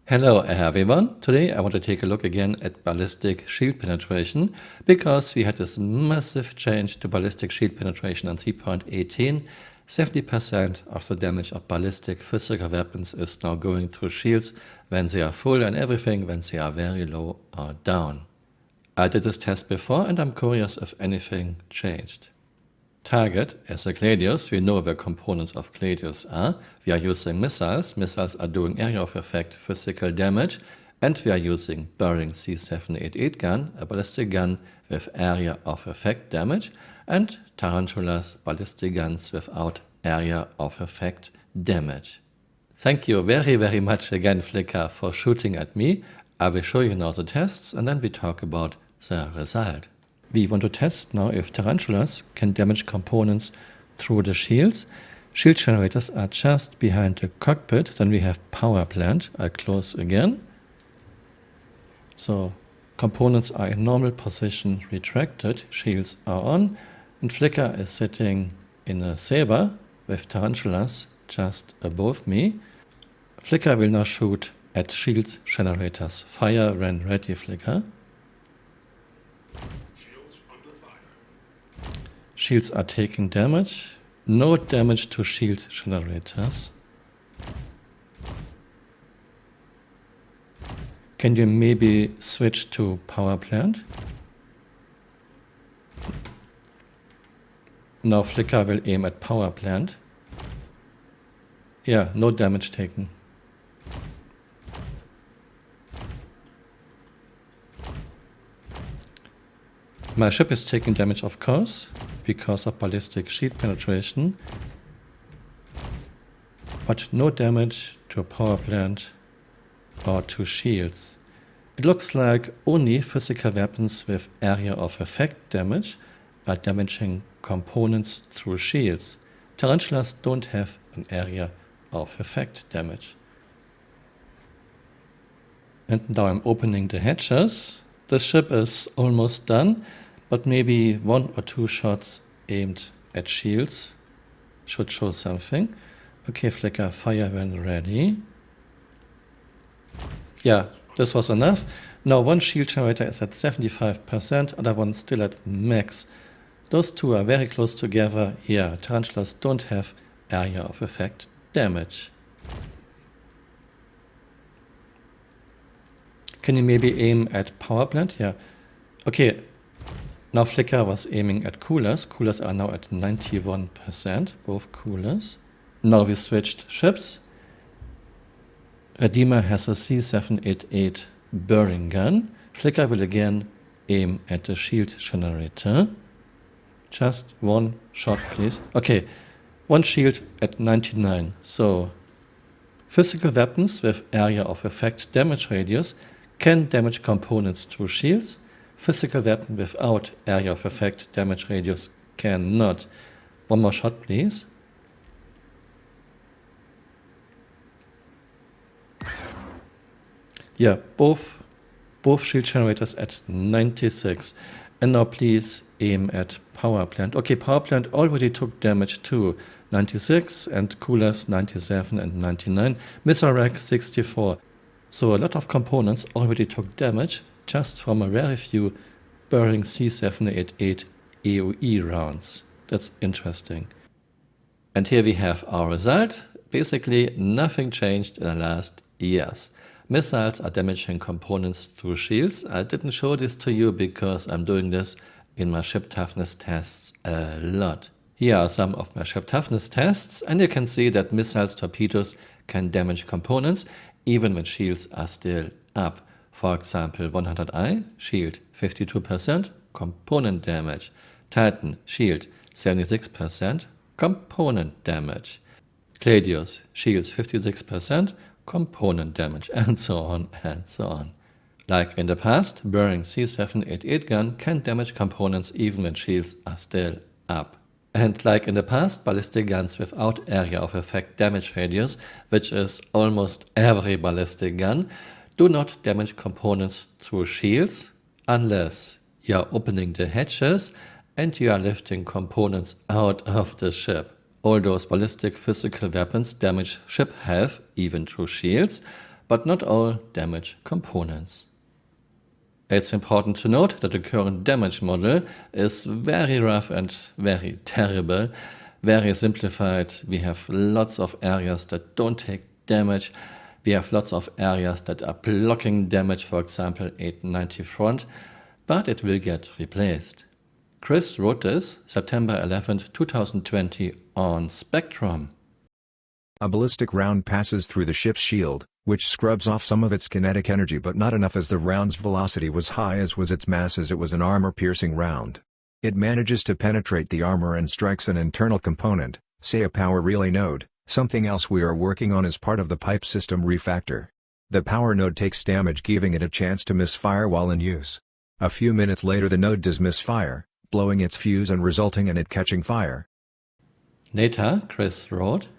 Hello everyone, today I want to take a look again at ballistic shield penetration because we had this massive change to ballistic shield penetration on 3.18. 70% of the damage of ballistic physical weapons is now going through shields when they are full and everything when they are very low or down. I did this test before and I'm curious if anything changed. Target as a Gladius, we know where components of Gladius are. We are using missiles. Missiles are doing area of effect physical damage. And we are using Boring C788 gun, a ballistic gun with area of effect damage. And Tarantulas, ballistic guns without area of effect damage. Thank you very much again, Flickr, for shooting at me. I will show you now the tests and then we talk about the result. We want to test now if tarantulas can damage components through the shields. Shield generators are just behind the cockpit. Then we have power plant. I close again. So components are in normal position retracted. Shields are on. And Flickr is sitting in a saber with tarantulas just above me. Flickr will now shoot at shield generators. Fire when ready, Flickr. Shields are taking damage. No damage to shield generators. Can you maybe switch to power plant? Now Flickr will aim at power plant. Yeah, no damage taken. My ship is taking damage, of course, because of ballistic shield penetration, but no damage to a power plant or to shields. It looks like only physical weapons with area of effect damage are damaging components through shields. Tarantulas don't have an area of effect damage. And now I'm opening the hatches. The ship is almost done, but maybe 1 or 2 shots aimed at shields should show something. Okay, Flickr, fire when ready. Yeah, this was enough. Now one shield generator is at 75%, other one still at max. Those two are very close together. Yeah, tarantulas don't have area of effect damage. Can you maybe aim at power plant? Yeah. Okay. Now Flickr was aiming at coolers. Coolers are now at 91%, both coolers. Now we switched ships. Redeemer has a C788 Boring gun. Flickr will again aim at the shield generator. Just one shot, please. Okay, one shield at 99. So physical weapons with area of effect damage radius can damage components through shields. Physical weapon without area of effect damage radius cannot. One more shot, please. Yeah, both shield generators at 96. And now please aim at power plant. Okay, power plant already took damage too. 96 and coolers 97 and 99. Missile rack 64. So a lot of components already took damage just from a very few Boring C788 AOE rounds. That's interesting. And here we have our result. Basically, nothing changed in the last years. Missiles are damaging components through shields. I didn't show this to you because I'm doing this in my ship toughness tests a lot. Here are some of my ship toughness tests, and you can see that missiles, torpedoes can damage components even when shields are still up. For example, 100i, shield 52%, component damage. Titan, shield 76%, component damage. Gladius, shields 56%, component damage, and so on and so on. Like in the past, Boring C788 gun can damage components even when shields are still up. And like in the past, ballistic guns without area of effect damage radius, which is almost every ballistic gun, do not damage components through shields unless you are opening the hatches and you are lifting components out of the ship. All those ballistic physical weapons damage ship health even through shields, but not all damaged components. It's important to note that the current damage model is very rough and very terrible, very simplified. We have lots of areas that don't take damage. We have lots of areas that are blocking damage, for example 890 front, but it will get replaced. Chris wrote this September 11, 2020 on Spectrum. A ballistic round passes through the ship's shield, which scrubs off some of its kinetic energy but not enough as the round's velocity was high as was its mass as it was an armor-piercing round. It manages to penetrate the armor and strikes an internal component, say a power relay node. Something else we are working on is part of the pipe system refactor. The power node takes damage, giving it a chance to misfire while in use. A few minutes later the node does misfire, blowing its fuse and resulting in it catching fire. Later, Chris wrote,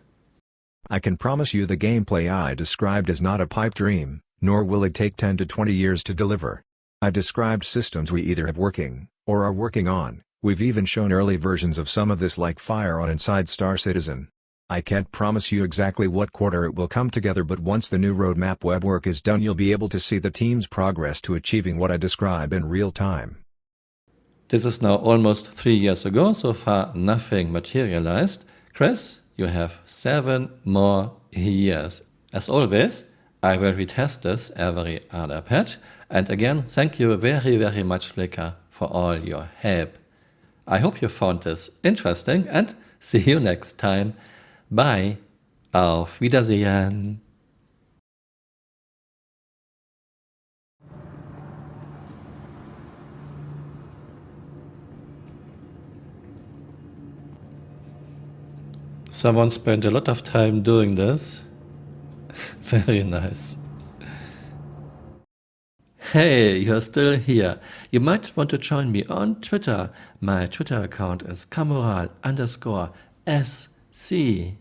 I can promise you the gameplay I described is not a pipe dream, nor will it take 10 to 20 years to deliver. I described systems we either have working, or are working on. We've even shown early versions of some of this like Fire on inside Star Citizen. I can't promise you exactly what quarter it will come together, but once the new roadmap web work is done you'll be able to see the team's progress to achieving what I describe in real time. This is now almost 3 years ago, so far nothing materialized. Chris, you have 7 more years. As always, I will retest this every other patch. And again, thank you very much, Flickr, for all your help. I hope you found this interesting and see you next time. Bye. Auf Wiedersehen. Someone spent a lot of time doing this. Very nice. Hey, you're still here. You might want to join me on Twitter. My Twitter account is Camural_SC.